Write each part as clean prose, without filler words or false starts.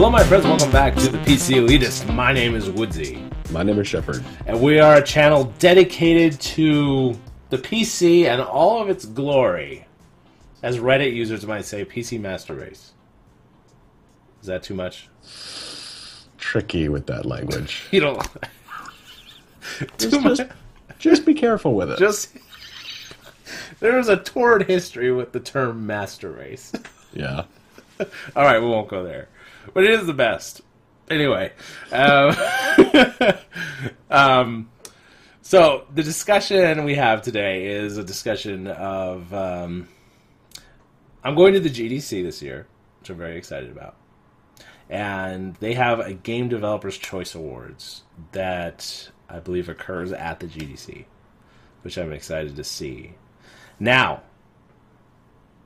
Hello, my friends. Welcome back to the PC Elitist. My name is Woodsy. My name is Shepard. And we are a channel dedicated to the PC and all of its glory. As Reddit users might say, PC Master Race. Is that too much? Tricky with that language. You don't... too much. Just be careful with it. There is a torrid history with the term Master Race. Yeah. Alright, we won't go there. But it is the best. Anyway. So, the discussion we have today is a discussion of... I'm going to the GDC this year, which I'm very excited about. And they have a Game Developers Choice Awards that I believe occurs at the GDC, which I'm excited to see. Now,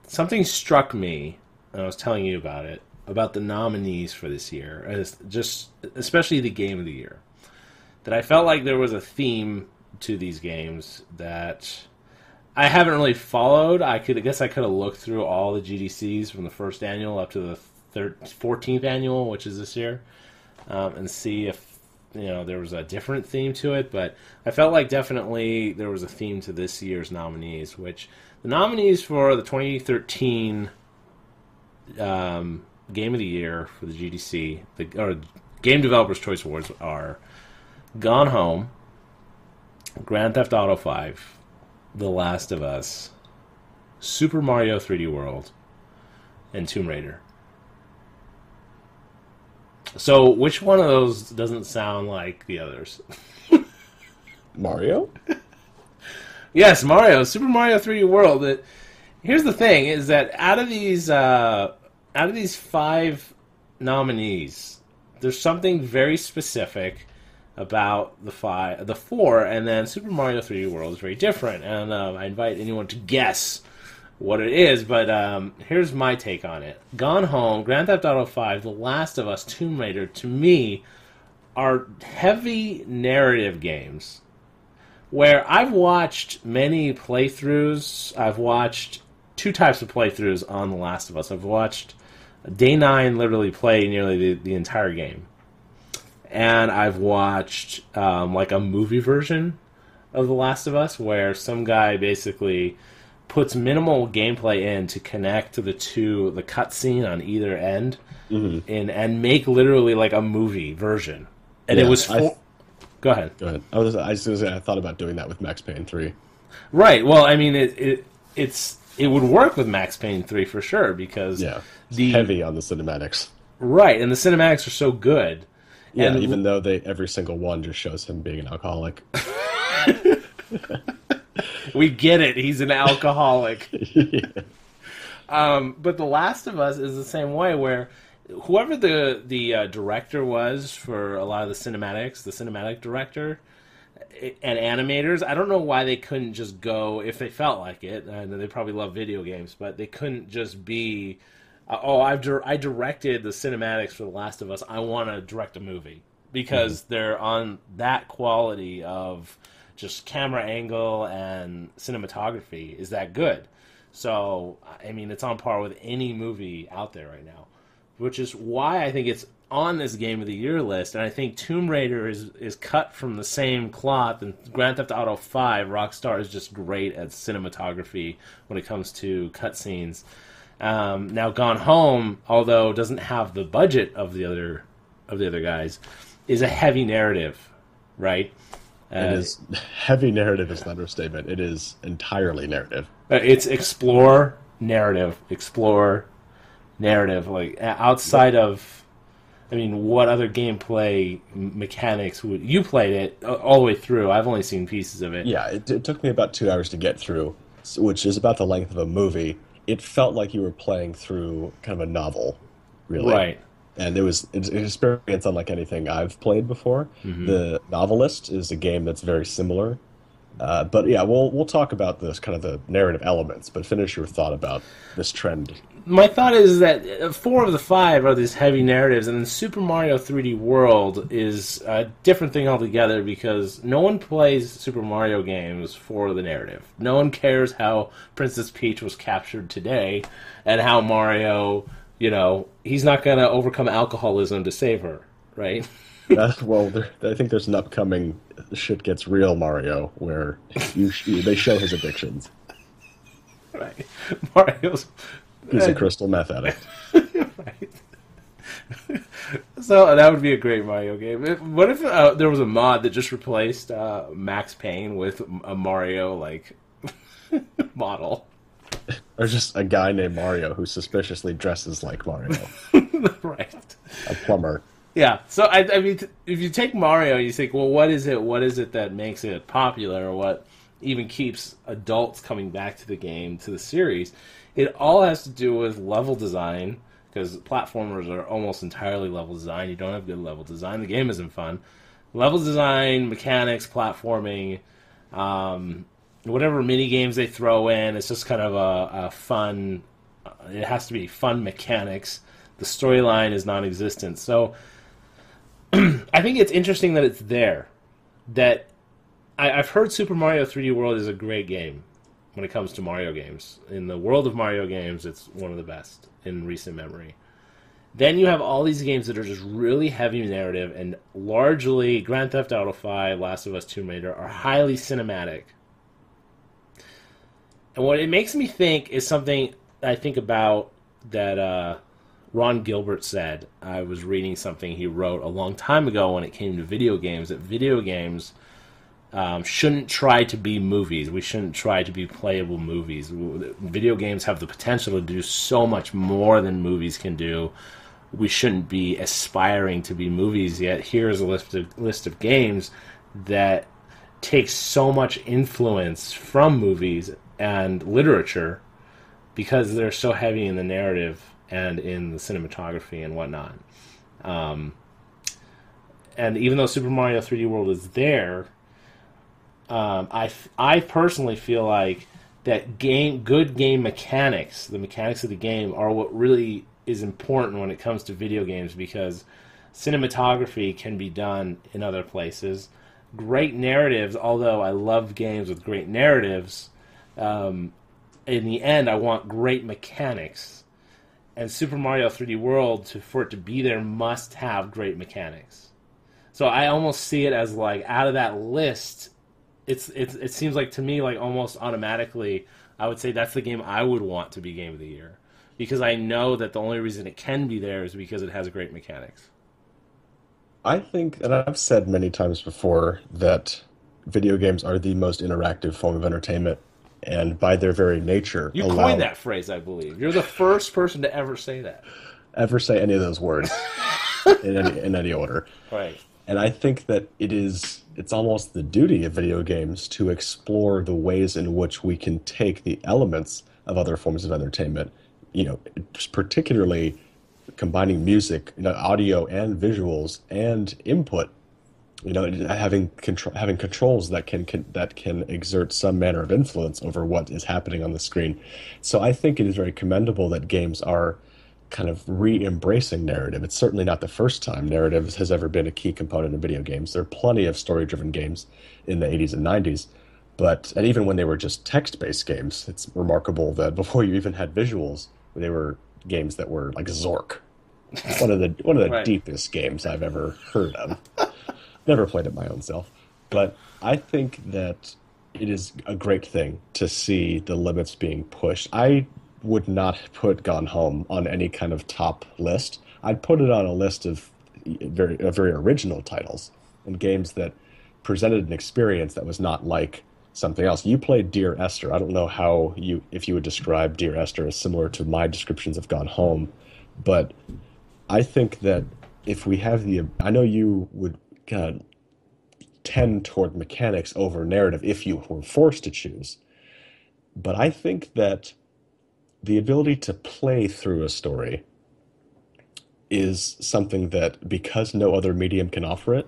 something struck me, and I was telling you about it, about the nominees for this year, especially the Game of the Year, that I felt like there was a theme to these games that I haven't really followed. I guess I could have looked through all the GDCs from the first annual up to the 14th annual, which is this year, and see if there was a different theme to it. But I felt like definitely there was a theme to this year's nominees, which the nominees for the 2013 Game of the Year for the GDC, or Game Developers Choice Awards, are Gone Home, Grand Theft Auto 5, The Last of Us, Super Mario 3D World, and Tomb Raider. So, which one of those doesn't sound like the others? Mario? Yes, Mario. Super Mario 3D World. Here's the thing: is that out of these 5 nominees, there's something very specific about the 4, and then Super Mario 3D World is very different. And I invite anyone to guess what it is, but here's my take on it. Gone Home, Grand Theft Auto 5, The Last of Us, Tomb Raider, to me, are heavy narrative games where I've watched many playthroughs. I've watched 2 types of playthroughs on The Last of Us. I've watched Day 9 literally play nearly the entire game. And I've watched like a movie version of The Last of Us where some guy basically puts minimal gameplay in to connect to the cutscene on either end, and make literally like a movie version. And yeah, it was Go ahead. I thought about doing that with Max Payne 3. Right. Well, I mean, it would work with Max Payne 3 for sure because it's heavy on the cinematics. Right, and the cinematics are so good. Yeah, and even though every single one just shows him being an alcoholic. We get it. He's an alcoholic. Yeah. But The Last of Us is the same way, where whoever the director was for a lot of the cinematics, the cinematic director and animators, I don't know why they couldn't just go, if they felt like it, I know they probably love video games, but they couldn't just be, I directed the cinematics for The Last of Us, I want to direct a movie. Because they're on that quality of just camera angle and cinematography is that good. So, I mean, it's on par with any movie out there right now. Which is why I think it's on this Game of the Year list. And I think Tomb Raider is cut from the same cloth. And Grand Theft Auto 5, Rockstar is just great at cinematography when it comes to cutscenes. Now, Gone Home, although doesn't have the budget of the other guys, is a heavy narrative, right? It is heavy narrative is an understatement. It is entirely narrative. It's explore narrative. Like outside of, I mean, what other gameplay mechanics would you played it all the way through? I've only seen pieces of it. Yeah, it took me about 2 hours to get through, which is about the length of a movie. It felt like you were playing through kind of a novel, really. Right. And it's an experience unlike anything I've played before. The Novelist is a game that's very similar. But yeah, we'll talk about this kind of the narrative elements, but finish your thought about this trend. My thought is that 4 of the 5 are these heavy narratives, and then Super Mario 3D World is a different thing altogether because no one plays Super Mario games for the narrative. No one cares how Princess Peach was captured today and how Mario He's not going to overcome alcoholism to save her, right? Well, I think there's an upcoming Shit Gets Real Mario where they show his addictions. Right. Mario's... He's a crystal meth addict. Right. So that would be a great Mario game. What if there was a mod that just replaced Max Payne with a Mario like model? Or just a guy named Mario who suspiciously dresses like Mario. Right. A plumber. Yeah. So I mean, if you take Mario, you think, well, what is it? What is it that makes it popular, or what even keeps adults coming back to the game, to the series? It all has to do with level design, because platformers are almost entirely level design. You don't have good level design, the game isn't fun. Level design, mechanics, platforming, whatever mini games they throw in, it's just kind of a fun. It has to be fun mechanics. The storyline is non-existent. So I think it's interesting that it's there. That I've heard Super Mario 3D World is a great game when it comes to Mario games. In the world of Mario games, it's one of the best in recent memory. Then you have all these games that are just really heavy narrative, and largely Grand Theft Auto 5, Last of Us, Tomb Raider are highly cinematic. And what it makes me think is something I think about that Ron Gilbert said. I was reading something he wrote a long time ago when it came to video games, that video games shouldn't try to be movies. We shouldn't try to be playable movies. Video games have the potential to do so much more than movies can do. We shouldn't be aspiring to be movies, yet here's a list of games that take so much influence from movies and literature because they're so heavy in the narrative and in the cinematography and whatnot. And even though Super Mario 3D World is there, I personally feel like that good game mechanics, the mechanics of the game, are what really is important when it comes to video games, because cinematography can be done in other places. Great narratives, although I love games with great narratives, in the end I want great mechanics. And Super Mario 3D World, for it to be there, must have great mechanics. So I almost see it as like, out of that list, it seems like to me, like almost automatically, I would say that's the game I would want to be Game of the Year, because I know that the only reason it can be there is because it has great mechanics. I think, and I've said many times before, that video games are the most interactive form of entertainment, and by their very nature, You coined that phrase, I believe. You're the first person to ever say that. ever say any of those words in any order. Right. And I think that it's almost the duty of video games to explore the ways in which we can take the elements of other forms of entertainment, particularly combining music, audio and visuals and input, having controls that can exert some manner of influence over what is happening on the screen. So I think it is very commendable that games are kind of re-embracing narrative. It's certainly not the first time narrative has ever been a key component of video games. There are plenty of story-driven games in the 80s and 90s, and even when they were just text-based games, it's remarkable that before you even had visuals, they were games that were like Zork. One of the Right. deepest games I've ever heard of. Never played it my own self. But I think that it is a great thing to see the limits being pushed. I would not put Gone Home on any kind of top list. I'd put it on a list of very original titles and games that presented an experience that was not like something else. You played Dear Esther. I don't know if you would describe Dear Esther as similar to my descriptions of Gone Home, but I think that if we have I know you would kind of tend toward mechanics over narrative if you were forced to choose, but I think that the ability to play through a story is something that, because no other medium can offer it,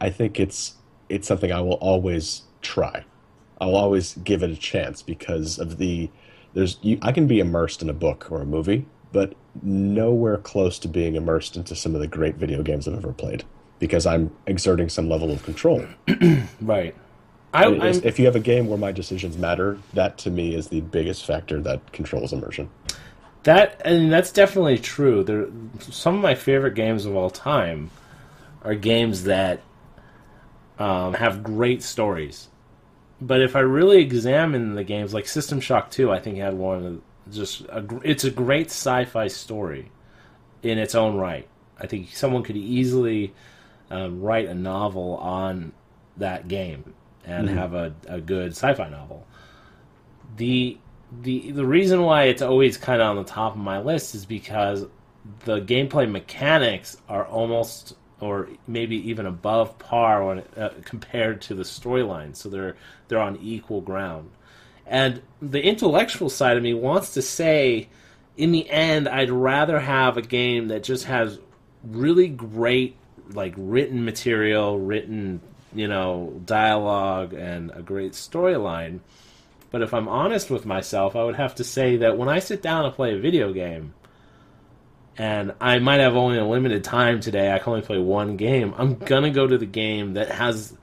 I think it's something I will always try. I'll always give it a chance because of I can be immersed in a book or a movie, but nowhere close to being immersed into some of the great video games I've ever played, because I'm exerting some level of control. Right. If you have a game where my decisions matter, that to me is the biggest factor that controls immersion. that's definitely true. Some of my favorite games of all time are games that have great stories. But if I really examine the games, like System Shock 2, I think had one of it's a great sci-fi story in its own right. I think someone could easily write a novel on that game and have a good sci-fi novel. The reason why it's always kind of on the top of my list is because the gameplay mechanics are almost, or maybe even above par when compared to the storyline. So they're on equal ground. And the intellectual side of me wants to say, in the end, I'd rather have a game that just has really great, like, written material, dialogue, and a great storyline. But if I'm honest with myself, I would have to say that when I sit down to play a video game, and I might have only a limited time today, I can only play one game, I'm going to go to the game that has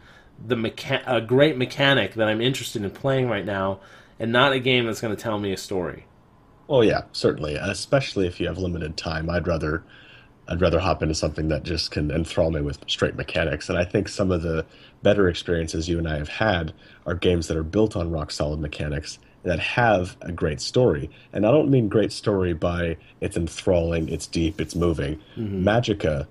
a great mechanic that I'm interested in playing right now, and not a game that's going to tell me a story. Well, yeah, certainly, especially if you have limited time. I'd rather hop into something that just can enthrall me with straight mechanics. And I think some of the better experiences you and I have had are games that are built on rock solid mechanics that have a great story. And I don't mean great story by it's enthralling, it's deep, it's moving. Magica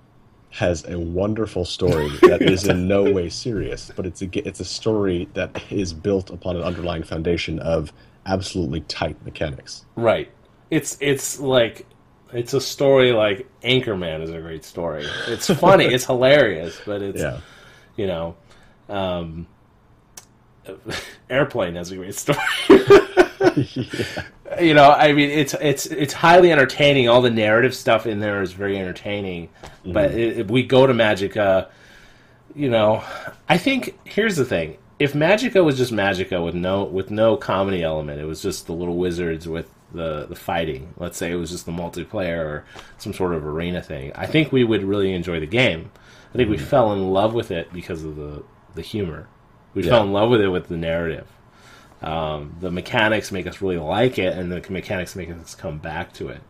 has a wonderful story that is in no way serious, but it's a story that is built upon an underlying foundation of absolutely tight mechanics. Right. It's a story like Anchorman is a great story. It's funny, it's hilarious, but it's Airplane has a great story. I mean, it's highly entertaining. All the narrative stuff in there is very entertaining. But if we go to Magica, I think here's the thing: if Magica was just Magica with no comedy element, it was just the little wizards with the fighting. Let's say it was just the multiplayer or some sort of arena thing. I think we would really enjoy the game. I think we fell in love with it because of the humor. We fell in love with it with the narrative. The mechanics make us really like it, and the mechanics make us come back to it.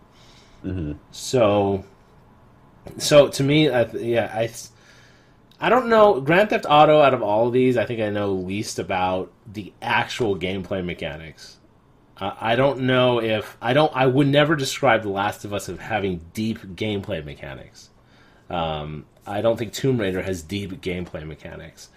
So to me, I don't know. Grand Theft Auto, out of all of these, I think I know least about the actual gameplay mechanics. I don't know if I would never describe The Last of Us as having deep gameplay mechanics. I don't think Tomb Raider has deep gameplay mechanics.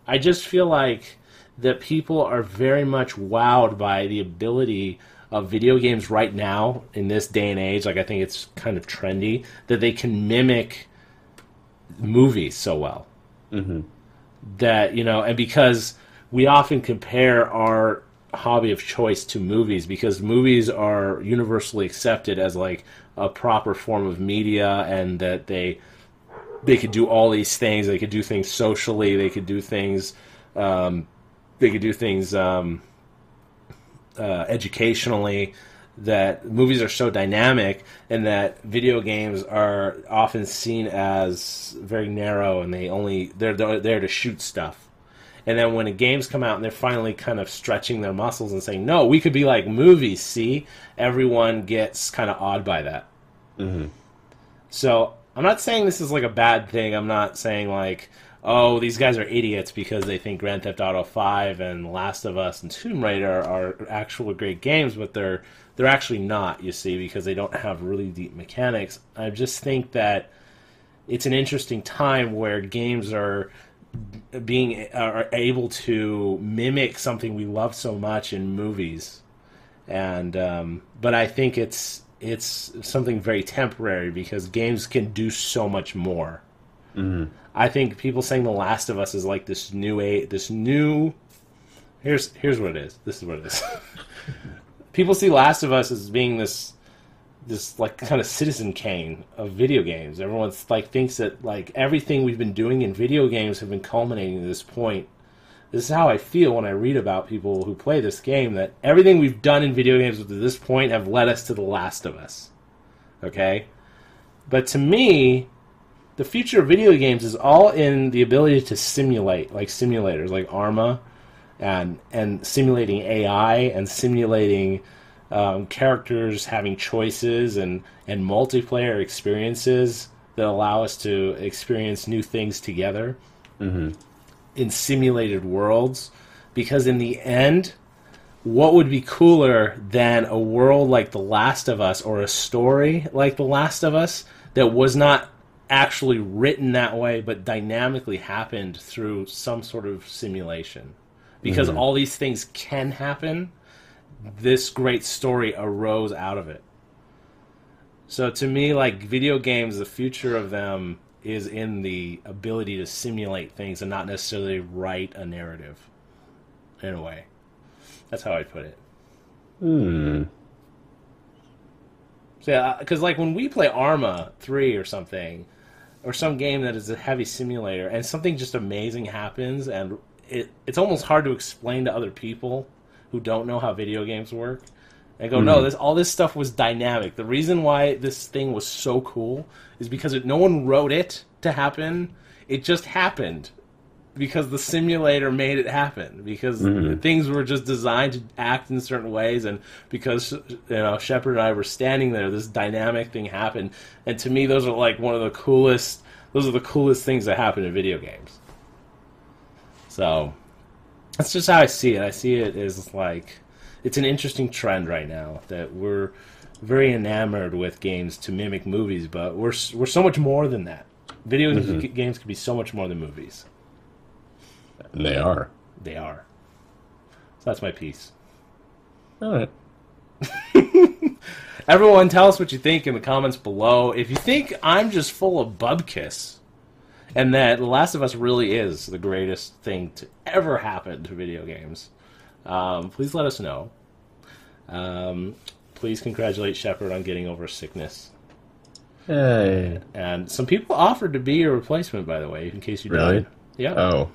I just feel like that people are very much wowed by the ability of video games right now in this day and age. Like, I think it's kind of trendy that they can mimic movies so well. That, and because we often compare our hobby of choice to movies, because movies are universally accepted as like a proper form of media, and that they could do all these things. They could do things socially. They could do things. Educationally. That movies are so dynamic, and that video games are often seen as very narrow, and they're there to shoot stuff. And then when the games come out and they're finally kind of stretching their muscles and saying, no, we could be like movies, see? Everyone gets kind of awed by that. So I'm not saying this is like a bad thing. I'm not saying like, oh, these guys are idiots because they think Grand Theft Auto 5 and Last of Us and Tomb Raider are actual great games, but they're actually not, you see, because they don't have really deep mechanics. I just think that it's an interesting time where games are able to mimic something we love so much in movies, and but I think it's something very temporary because games can do so much more. I think people saying The Last of Us is like this new. Here's what it is. This is what it is. People see Last of Us as being this like kind of Citizen Kane of video games. Everyone's like thinks that like everything we've been doing in video games have been culminating to this point. This is how I feel when I read about people who play this game, that everything we've done in video games up to this point have led us to The Last of Us. Okay? But to me, the future of video games is all in the ability to simulate, like simulators like Arma, and simulating AI, and simulating characters having choices and multiplayer experiences that allow us to experience new things together in simulated worlds. Because in the end, what would be cooler than a world like The Last of Us, or a story like The Last of Us that was not actually written that way but dynamically happened through some sort of simulation? Because all these things can happen, this great story arose out of it. So to me, like, video games, the future of them is in the ability to simulate things and not necessarily write a narrative, in a way. That's how I'd put it. So, yeah, because like when we play Arma 3 or something, or some game that is a heavy simulator, and something just amazing happens, and it's almost hard to explain to other people who don't know how video games work, and go, no, all this stuff was dynamic. The reason why this thing was so cool is because no one wrote it to happen. It just happened. Because the simulator made it happen. Because things were just designed to act in certain ways, and because Shepard and I were standing there, this dynamic thing happened. And to me, those are like one of the coolest. Those are the coolest things that happen in video games. So that's just how I see it. I see it as like it's an interesting trend right now that we're very enamored with games to mimic movies, but we're so much more than that. Video games can be so much more than movies. And they are. They are. So that's my piece. All right. Everyone, tell us what you think in the comments below. If you think I'm just full of bubkiss, and that The Last of Us really is the greatest thing to ever happen to video games, please let us know. Please congratulate Shepard on getting over sickness. Hey. And some people offered to be your replacement, by the way, in case you Really? died. Yeah. Oh.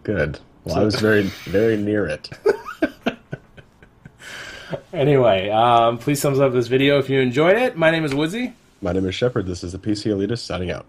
Good. Well, I was very, very near it. Anyway, please thumbs up this video if you enjoyed it. My name is Woodsy. My name is Shepard. This is the PC Elitist signing out.